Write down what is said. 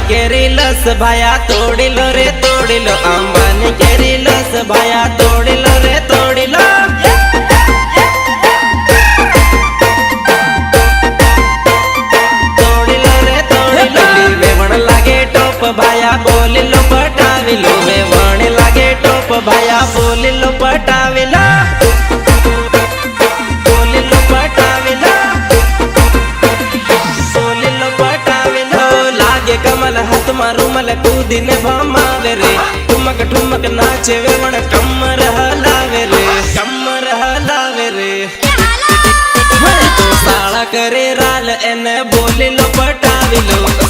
केरी लस भाया तोड़ी लो रे तोड़ी लो, अंबानी केरी लस भाया तोड़ी लो रे तोड़ी लो। तोड़ी लो रे तोड़ी लो, वेवण लागे टोप भाया बोली लो पटावी लो, वेवण लागे टोप भाया बोली लो पटावी लो। कमल हाथ मारूमल कूदी ने भमावे रे, ठुमक ठुमक नाचे वेवण कमर हलावे रे, कमर हलावे रे। तो साला करे राल एने बोली लो पटावी लो।